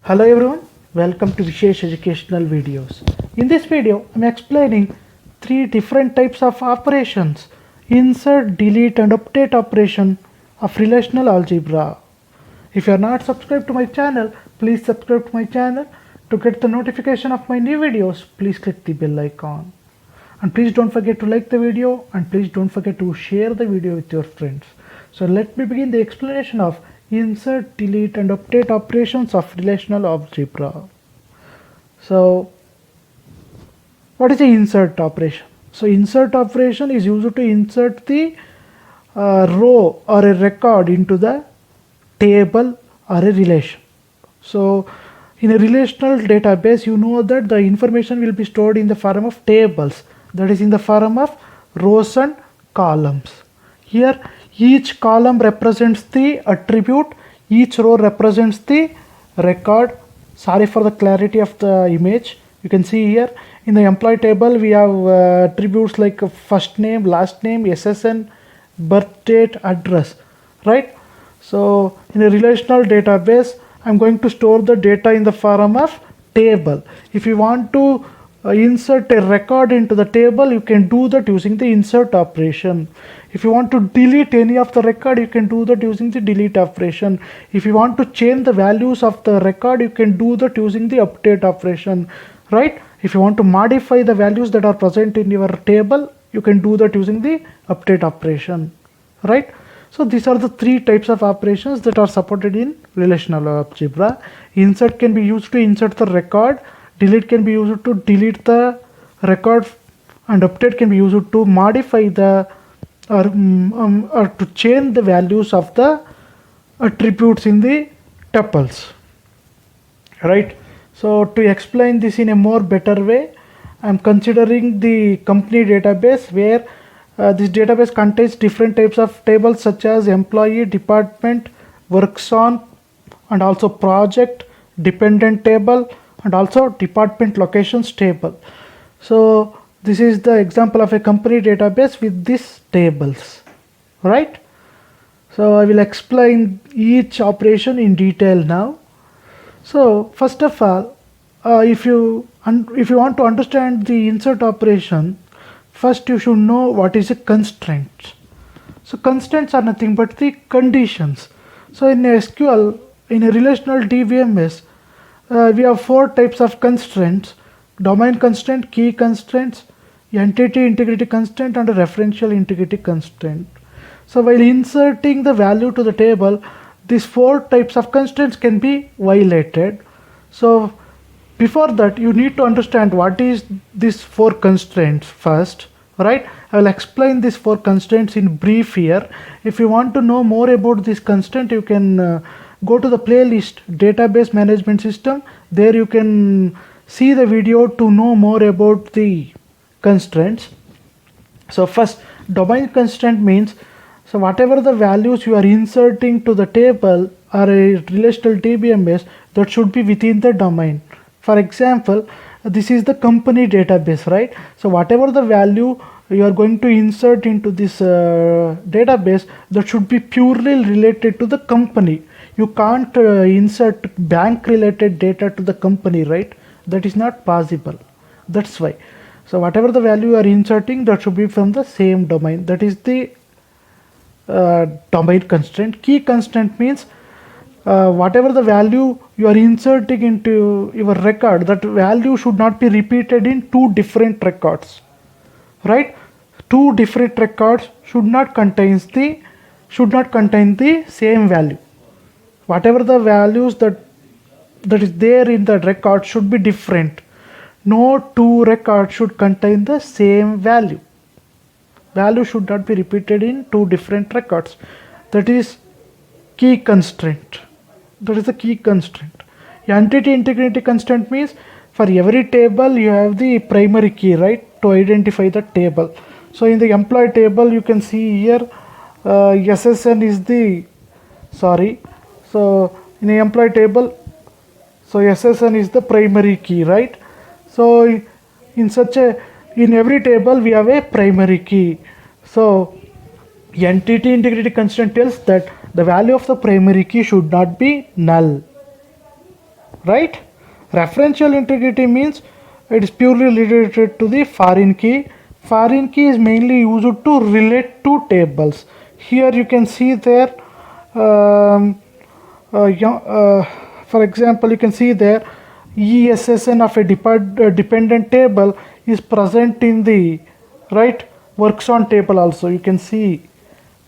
Hello everyone, welcome to Vishesh Educational Videos. In this video, I am explaining three different types of operations: insert, delete and update operation of relational algebra. If you are not subscribed to my channel, please subscribe to my channel. To get the notification of my new videos, please click the bell icon. And please don't forget to like the video and please don't forget to share the video with your friends. So let me begin the explanation of insert, delete and update operations of relational algebra. So what is the insert operation? So insert operation is used to insert the row or a record into the table or a relation. So in a relational database, you know that the information will be stored in the form of tables, that is in the form of rows and columns. Here each column represents the attribute, each row represents the record. Sorry for the clarity of the image. You can see here in the employee table we have attributes like first name, last name, SSN, birth date, address, right? So in a relational database, I'm going to store the data in the form of table. If you want to insert a record into the table, you can do that using the insert operation. If you want to delete any of the record, you can do that using the delete operation. If you want to change the values of the record, you can do that using the update operation, right? If you want to modify the values that are present in your table, you can do that using the update operation, right? So these are the three types of operations that are supported in relational algebra. Insert can be used to insert the record, delete can be used to delete the record, and update can be used to modify the or to change the values of the attributes in the tuples, right? So to explain this in a more better way, I am considering the company database where this database contains different types of tables such as employee, department, works on, and also project, dependent table, and also department locations table. So this is the example of a company database with these tables, right? So I will explain each operation in detail now. So first of all, if you want to understand the insert operation, first you should know what is a constraint. So constraints are nothing but the conditions. So in SQL, in a relational DBMS, we have four types of constraints: domain constraint, key constraints, entity integrity constraint, and a referential integrity constraint. So while inserting the value to the table, these four types of constraints can be violated. So before that, you need to understand what is these four constraints first, right? I will explain these four constraints in brief here. If you want to know more about this constraint, you can go to the playlist database management system. There you can see the video to know more about the constraints. So first, domain constraint means, so whatever the values you are inserting to the table or a relational DBMS, that should be within the domain. For example, this is the company database, right? So whatever the value you are going to insert into this database, that should be purely related to the company. You can't insert bank related data to the company, right? That is not possible. That's why. So whatever the value you are inserting, that should be from the same domain. That is the domain constraint. Key constraint means whatever the value you are inserting into your record, that value should not be repeated in two different records, right? Two different records should not contain the same value. Whatever the values that is there in the record should be different. No two records should contain the same value. Value should not be repeated in two different records. That is key constraint. That is the key constraint. Entity integrity constraint means for every table you have the primary key, right, to identify the table. So in the employee table you can see here SSN is the so in the employee table, so SSN is the primary key, right? So in every table we have a primary key. So entity integrity constraint tells that the value of the primary key should not be null, right? Referential integrity means it is purely related to the foreign key. Foreign key is mainly used to relate two tables. Here you can see there, um, for example, you can see there ESSN of a dependent table is present in the right works on table also. You can see,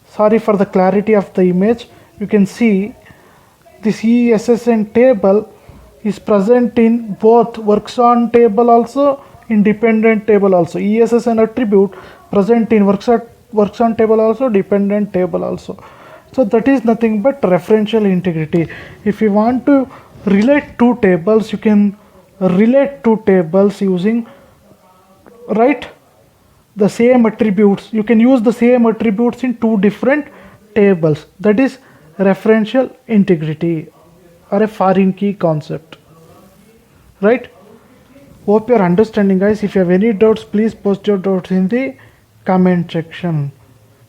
sorry for the clarity of the image, you can see this ESSN table is present in both works on table also, independent table also. ESSN attribute present in works on table also, dependent table also. So that is nothing but referential integrity. If you want to relate two tables, you can relate two tables using right the same attributes. You can use the same attributes in two different tables. That is referential integrity or a foreign key concept, right? Hope you're understanding, guys. If you have any doubts, please post your doubts in the comment section.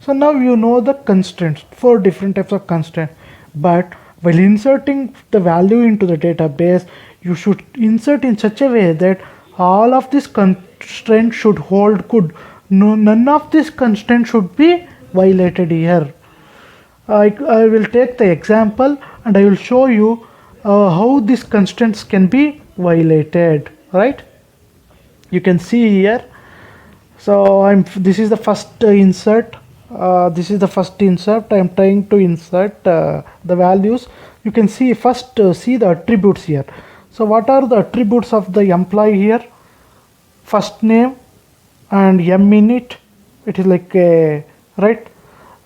So now you know the constraints, 4 different types of constraints. But while inserting the value into the database, you should insert in such a way that all of these constraints should hold good. No, none of these constraints should be violated here. I will take the example and I will show you how these constraints can be violated, right? You can see here. So this is the first insert. This is the first insert. I am trying to insert the values. You can see first see the attributes here. So what are the attributes of the employee here? First name and minute. It is like a right,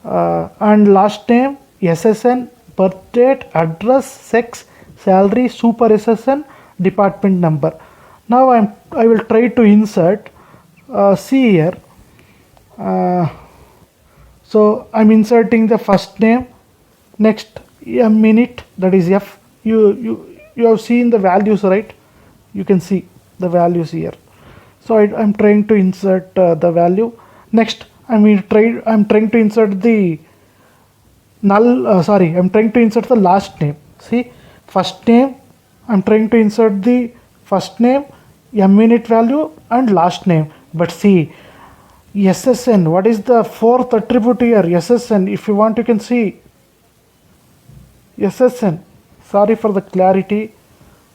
and last name, SSN, birth date, address, sex, salary, super SSN, department number. Now I will try to insert. See here. So I'm inserting the first name, next minute, that is F. You have seen the values, right? You can see the values here. So I'm trying to insert the value. Next I'm trying to insert the null. I'm trying to insert the last name. See, first name, I'm trying to insert the first name, minute value and last name. But see, SSN, what is the fourth attribute here? SSN, if you want you can see SSN. Sorry for the clarity.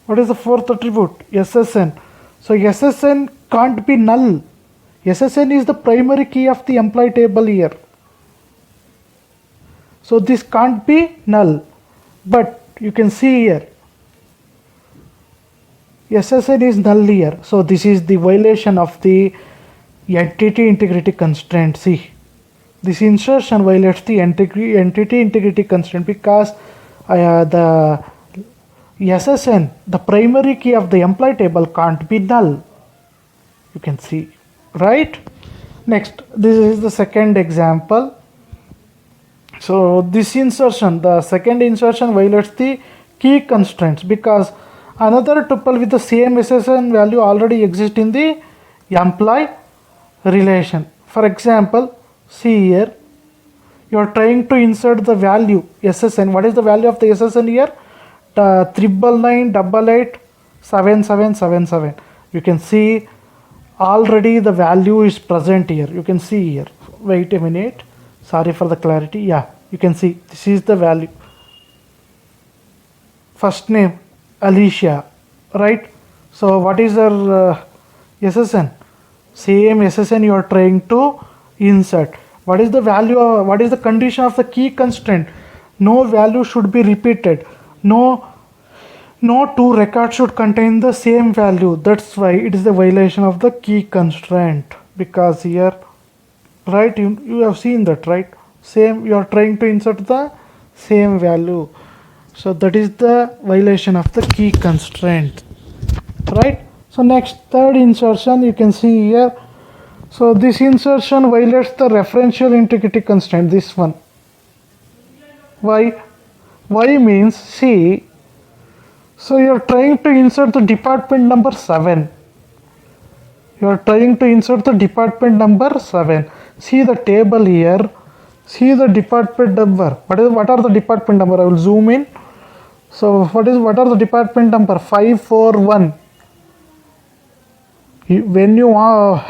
What is the fourth attribute? SSN. So SSN can't be null. SSN is the primary key of the employee table here. So this can't be null. But you can see here, SSN is null here. So this is the violation of the entity integrity constraint. See, this insertion violates the entity integrity constraint because the SSN, the primary key of the employee table, can't be null. You can see, right? Next, this is the second example. So this insertion, the second insertion violates the key constraints because another tuple with the same SSN value already exists in the employee relation. For example, see here, you are trying to insert the value SSN. What is the value of the SSN here? 999887777. You can see already the value is present here. You can see here. Wait a minute. Sorry for the clarity. Yeah, you can see this is the value. First name Alicia, right? So what is her SSN? Same SSN you are trying to insert. What is the value? What is the condition of the key constraint? No value should be repeated. No two records should contain the same value. That's why it is the violation of the key constraint. Because here, right, you have seen that, right? Same, you are trying to insert the same value. So that is the violation of the key constraint, right? So next, third insertion, you can see here. So this insertion violates the referential integrity constraint, this one. Why? Why means, see, so you are trying to insert the department number 7. You are trying to insert the department number 7. See the table here. See the department number. What are the department number? I will zoom in. So what are the department number? 541. When you want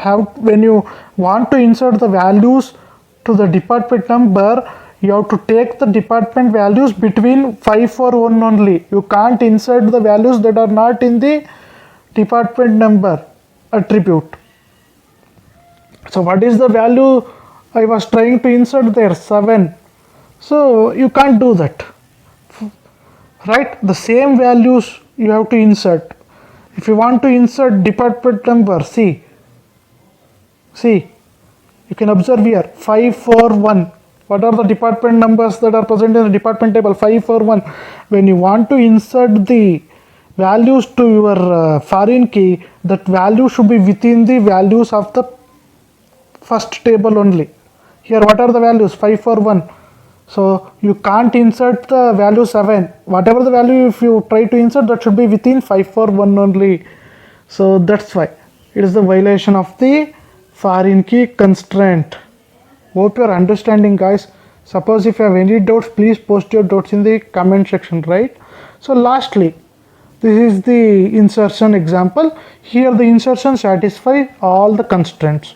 to insert the values to the department number, you have to take the department values between 541 only. You can't insert the values that are not in the department number attribute. So what is the value I was trying to insert there? 7. So you can't do that, right? The same values you have to insert. If you want to insert department number, see, you can observe here 541. What are the department numbers that are present in the department table? 541. When you want to insert the values to your foreign key, that value should be within the values of the first table only. Here what are the values? 541. So you can't insert the value 7. Whatever the value if you try to insert, that should be within 541 only. So that's why it is the violation of the foreign key constraint. Hope you are understanding, guys. Suppose if you have any doubts, please post your doubts in the comment section, right? So lastly, this is the insertion example. Here the insertion satisfies all the constraints.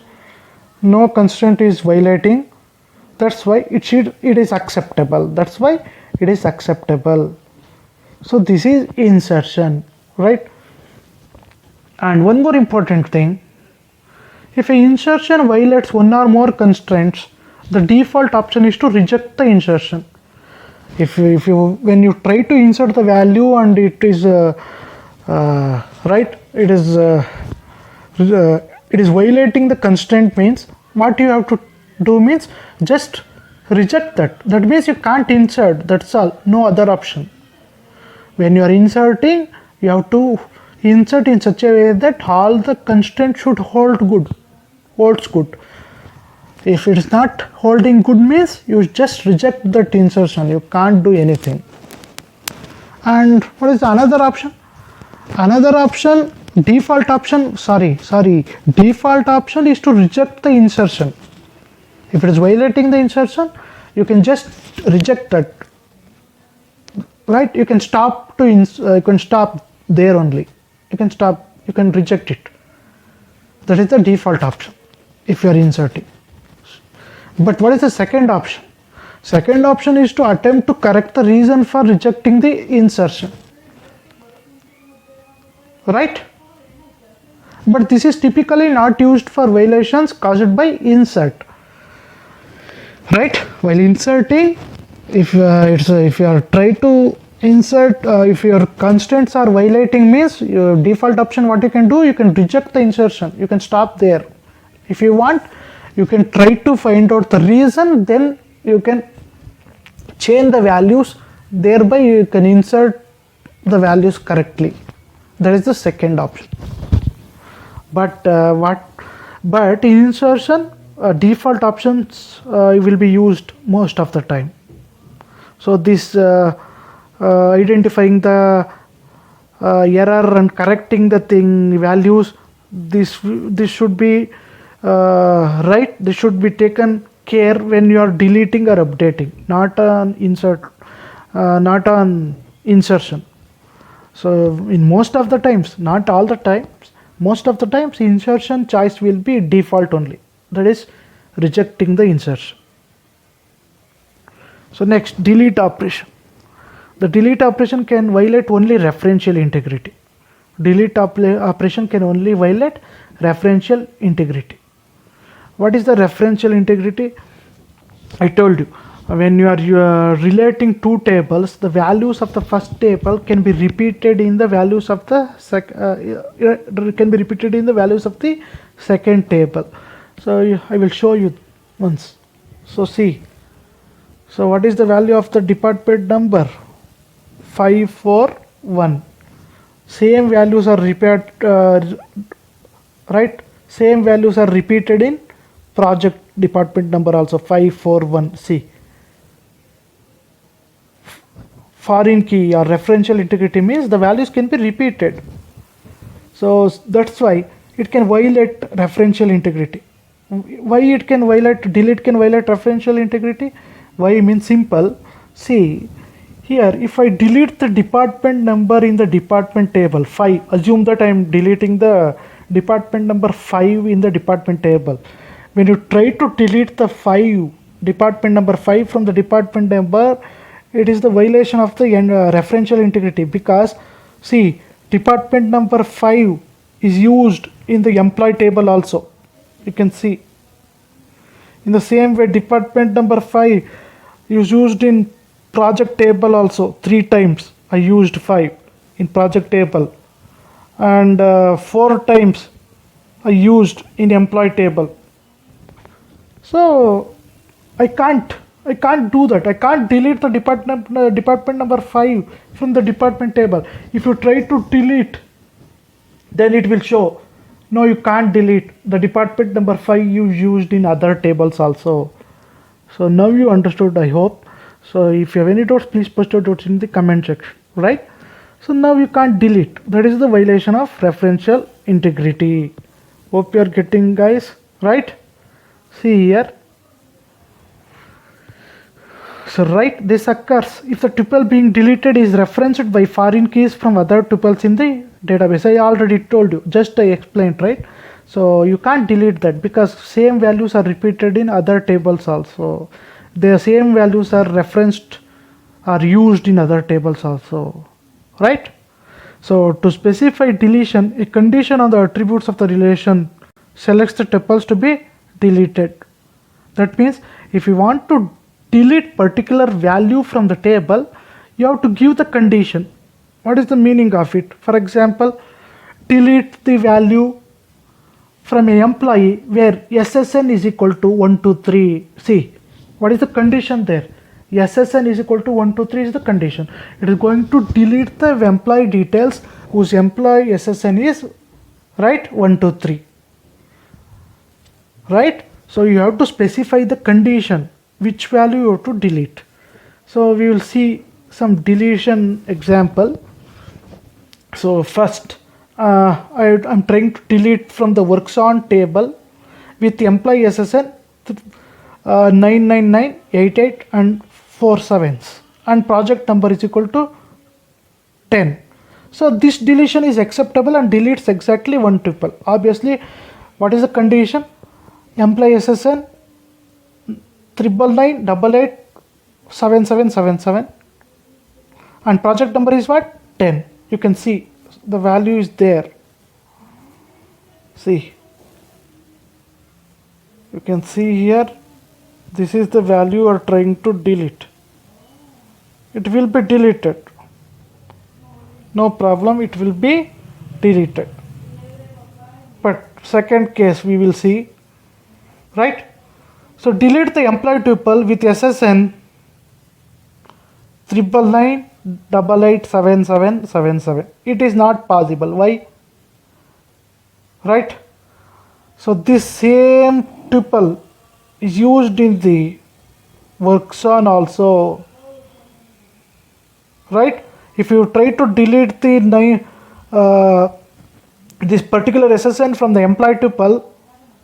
No constraint is violating. That's why it is acceptable. That's why it is acceptable. So this is insertion, right? And one more important thing, if an insertion violates one or more constraints, the default option is to reject the insertion. When you try to insert the value and it is right, it is violating the constraint, means what you have to do means just reject that. That means you can't insert, that's all, no other option. When you are inserting, you have to insert in such a way that all the constraints should holds good. If it is not holding good, means you just reject that insertion, you can't do anything. And what is another option? Default option is to reject the insertion. If it is violating the insertion, you can just reject that, right? You can stop there only. You can reject it. That is the default option if you are inserting. But what is the second option? Second option is to attempt to correct the reason for rejecting the insertion, right? But this is typically not used for violations caused by insert, right? While inserting, if you are trying to insert, if your constraints are violating, means your default option, what you can do, you can reject the insertion, you can stop there. If you want, you can try to find out the reason, then you can change the values, thereby you can insert the values correctly. That is the second option. But in insertion, default options will be used most of the time. So this identifying the error and correcting the values, this should be right. This should be taken care when you are deleting or updating, not on not on insertion. So in most of the times, not all the times, most of the times insertion choice will be default only, that is rejecting the insertion. So next, delete operation. The delete operation can violate only referential integrity. Delete operation can only violate referential integrity. What is the referential integrity? I told you, when you are relating two tables, the values of the first table can be repeated in the values of the second table. So I will show you once. So see. So what is the value of the department number? 541. Same values are right? Same values are repeated in project department number also, 541. See, foreign key or referential integrity means the values can be repeated. So that's why it can violate referential integrity. Why it can violate, delete can violate referential integrity? Why means simple. See, Here if I delete the department number in the department table 5, assume that I am deleting the department number 5 in the department table. When you try to delete the department number 5 from the department number, it is the violation of the referential integrity, because see, department number 5 is used in the employee table also. You can see in the same way department number 5 is used in project table also. 3 times I used 5 in project table, and 4 times I used in employee table. So I can't do that. I can't delete the department number 5 from the department table. If you try to delete, then it will show no, you can't delete the department number 5 you used in other tables also. So now you understood, I hope. So if you have any doubts, please post your doubts in the comment section, right? So now you can't delete. That is the violation of referential integrity. Hope you are getting, guys, right? See here. So right, this occurs if the tuple being deleted is referenced by foreign keys from other tuples in the database. I already told you, just I explained, right? So you can't delete that because same values are repeated in other tables also. The same values are referenced, are used in other tables also, right? So to specify deletion, a condition on the attributes of the relation selects the tuples to be deleted. That means if you want to delete particular value from the table, you have to give the condition. What is the meaning of it? For example, delete the value from an employee where SSN is equal to 1, 2, 3. See, what is the condition there? SSN is equal to 1, 2, 3 is the condition. It is going to delete the employee details whose employee SSN is, right, 1, 2, 3. Right? So you have to specify the condition, which value you have to delete. So we will see some deletion example. So first, I'm trying to delete from the works on table with employee SSN 999, 88 and 4 sevens, and project number is equal to 10. So this deletion is acceptable and deletes exactly one tuple. Obviously, what is the condition? Employee SSN 999, 88, 7777, and project number is what? 10. You can see the value is there. See, you can see here, this is the value you are trying to delete. It will be deleted. No problem, it will be deleted. But second case we will see, right? So delete the employee tuple with SSN 999, 88, 7777. It is not possible. Why? Right? So this same tuple is used in the works on also, right? If you try to delete the this particular SSN from the employee tuple,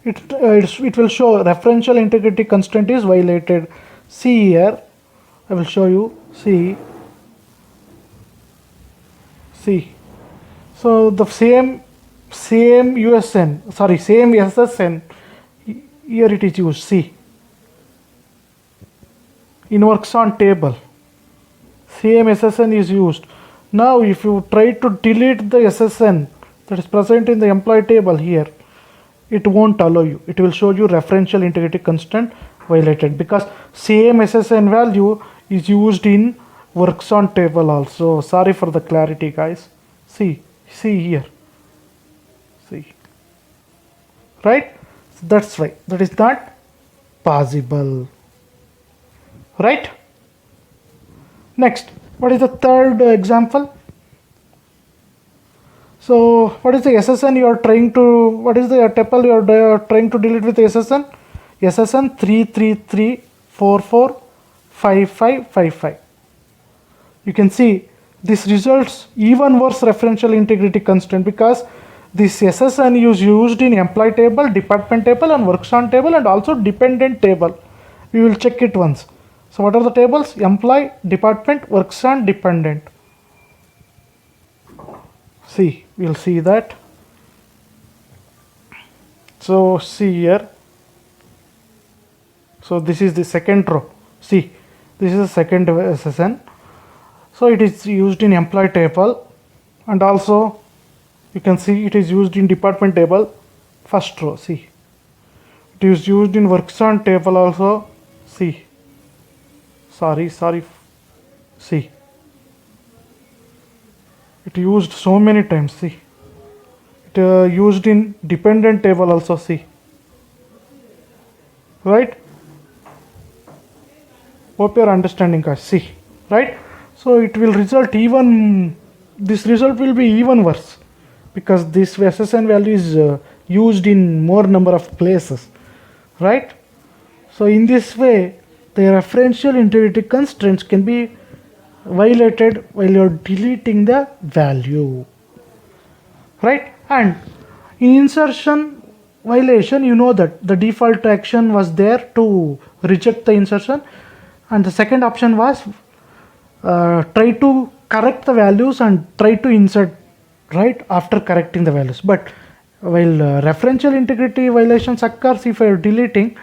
it will show referential integrity constraint is violated. See here, I will show you. See. So the same USN, sorry, same SSN, here it is used. See, in works on table, same SSN is used. Now if you try to delete the SSN that is present in the employee table here, it won't allow you. It will show you referential integrity constraint violated, because same SSN value is used in works on table also. Sorry for the clarity, guys. See here. See, right? So that's why that is not possible, right? Next, what is the third example? So what is the SSN you are trying to, what is the tuple you are trying to delete with SSN? SSN 333445555. You can see this results even worse referential integrity constraint, because this SSN is used in employee table, department table and works on table and also dependent table. We will check it once. So what are the tables? Employee, department, works on, dependent. See, we'll see that. So see here. So this is the second row. See, this is the second SSN. So it is used in employee table, and also you can see it is used in department table, first row. See, it is used in works on table also. See, sorry, see, it used so many times. See, it used in dependent table also. See, right? Hope you are understanding, guys. See, right? So it will result even, this result will be even worse, because this SSN value is used in more number of places, right? So in this way, the referential integrity constraints can be violated while you're deleting the value, right? And in insertion violation, you know that the default action was there to reject the insertion, and the second option was try to correct the values and try to insert right after correcting the values. But while referential integrity violations occurs if you're deleting,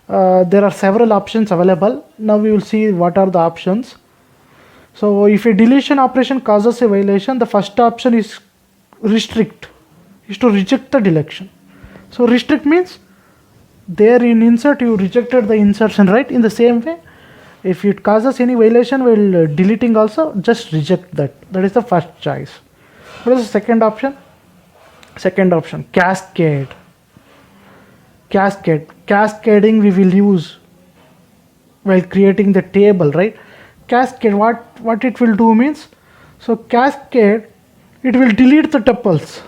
there are several options available. Now we will see what are the options. So if a deletion operation causes a violation, the first option is restrict, is to reject the deletion. So restrict means there in insert you rejected the insertion, right? In the same way, if it causes any violation while deleting also, just reject that. That is the first choice. What is the second option? Second option, cascade. Cascading we will use while creating the table, right? Cascade, what it will do means, so cascade, it will delete the tuples,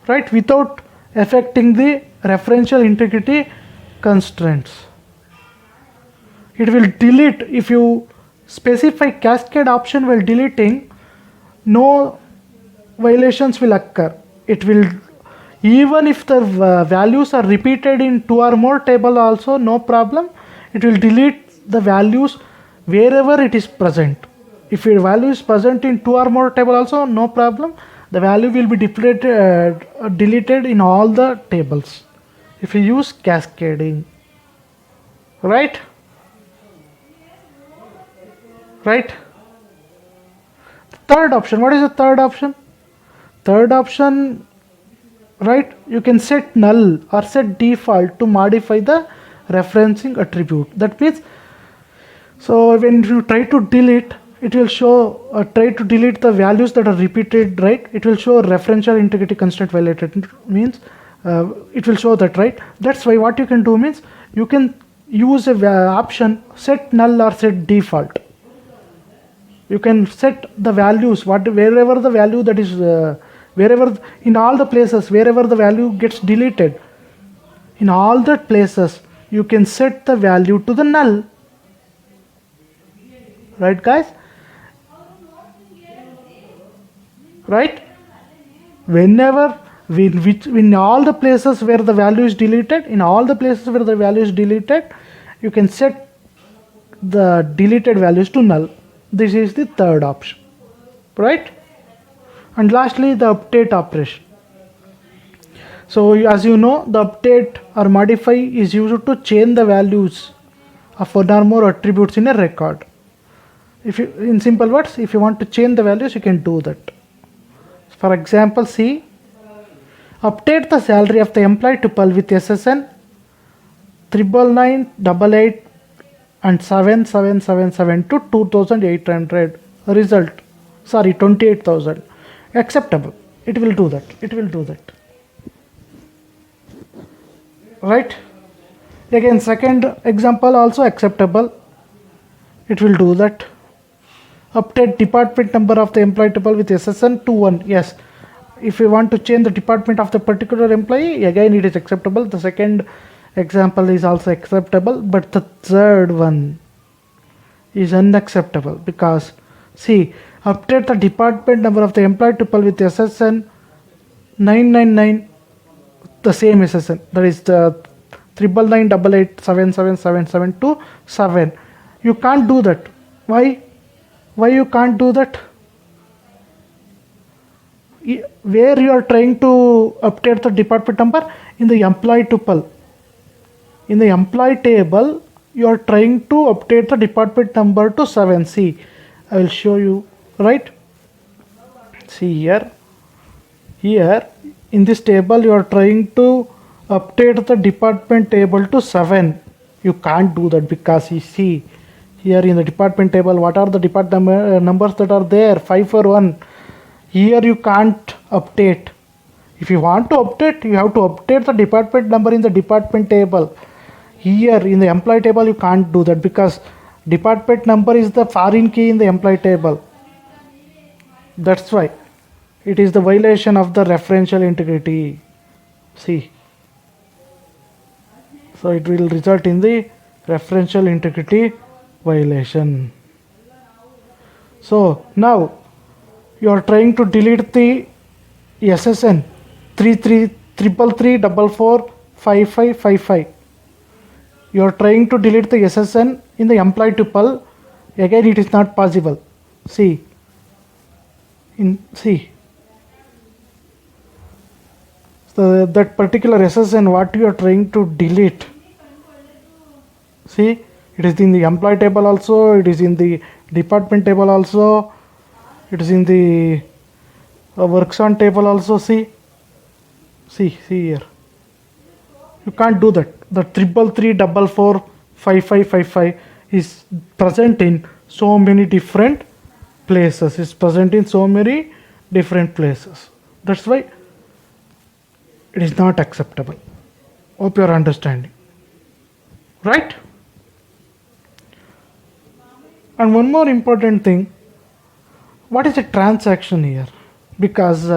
right, without affecting the referential integrity constraints. It will delete, if you specify cascade option while deleting, no violations will occur. It will, even if the values are repeated in 2 or more table also, no problem. It will delete the values wherever it is present. If your value is present in 2 or more table also, no problem. The value will be deleted in all the tables if you use cascading, right? Right? Third option, what is the third option? Third option, right, you can set null or set default to modify the referencing attribute. That means, so when you try to delete, it will show, try to delete the values that are repeated, right? It will show referential integrity constraint violated, means it will show that, right? That's why what you can do means, you can use a option set null or set default. You can set the values, wherever the value that is, wherever in all the places, wherever the value gets deleted, in all the places, you can set the value to the null. Right, guys? Right? Whenever, in all the places where the value is deleted, you can set the deleted values to null. This is the third option, right? And lastly, the update operation. So as you know, the update or modify is used to change the values of one or more attributes in a record. If you, in simple words, if you want to change the values, you can do that. For example, see, update the salary of the employee tuple with SSN 99988 and 7777 to 2800 result, sorry, 28,000. Acceptable. It will do that. It will do that. Right? Again, second example also acceptable. It will do that. Update department number of the employee tuple with SSN to 1. Yes. If you want to change the department of the particular employee, again it is acceptable. The second example is also acceptable, but the third one is unacceptable, because see, update the department number of the employee tuple with SSN 999, the same SSN, that is the 999887777 to 7. You can't do that. Why you can't do that? Where you are trying to update the department number? In the employee tuple. In the employee table, you are trying to update the department number to 7. See, I will show you, right? See here in this table you are trying to update the department table to 7. You can't do that because you see here in the department table what are the department numbers that are there, 541. Here you can't update. If you want to update, you have to update the department number in the department table. Here in the employee table you can't do that because department number is the foreign key in the employee table. That's why it is the violation of the referential integrity. See, so it will result in the referential integrity violation. So now you are trying to delete the SSN 3333445555. You are trying to delete the SSN in the employee tuple. Again, it is not possible. See, so that particular SSN what you are trying to delete. See, it is in the employee table also, it is in the department table also, it is in the works on table also. See here. You can't do that. The 33345555 is present in so many different places. It's present in so many different places. That's why it is not acceptable. Hope you are understanding. Right? And one more important thing. What is a transaction here? Because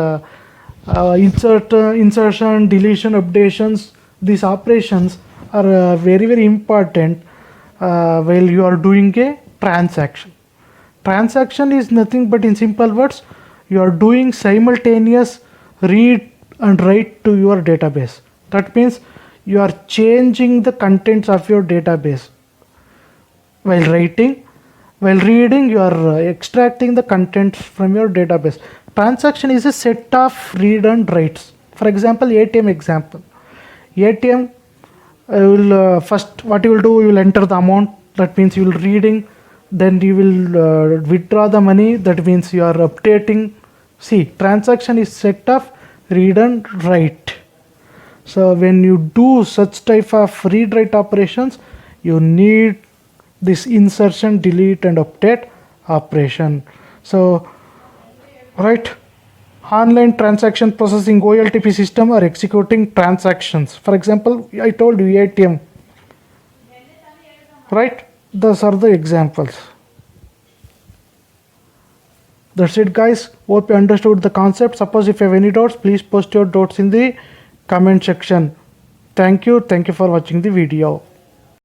insertion, deletion, updations, these operations are very, very important while you are doing a transaction. Transaction is nothing but, in simple words, you are doing simultaneous read and write to your database. That means you are changing the contents of your database. While writing, while reading, you are extracting the contents from your database. Transaction is a set of read and writes. For example, ATM example. ATM, first what you will do, you will enter the amount. That means you will reading. Then you will withdraw the money. That means you are updating. See, transaction is set of read and write. So when you do such type of read write operations, you need this insertion, delete and update operation. So right, online transaction processing OLTP system are executing transactions. For example, I told you ATM, right? Those are the examples. That's it, guys. Hope you understood the concept. Suppose if you have any doubts, please post your doubts in the comment section. Thank you for watching the video.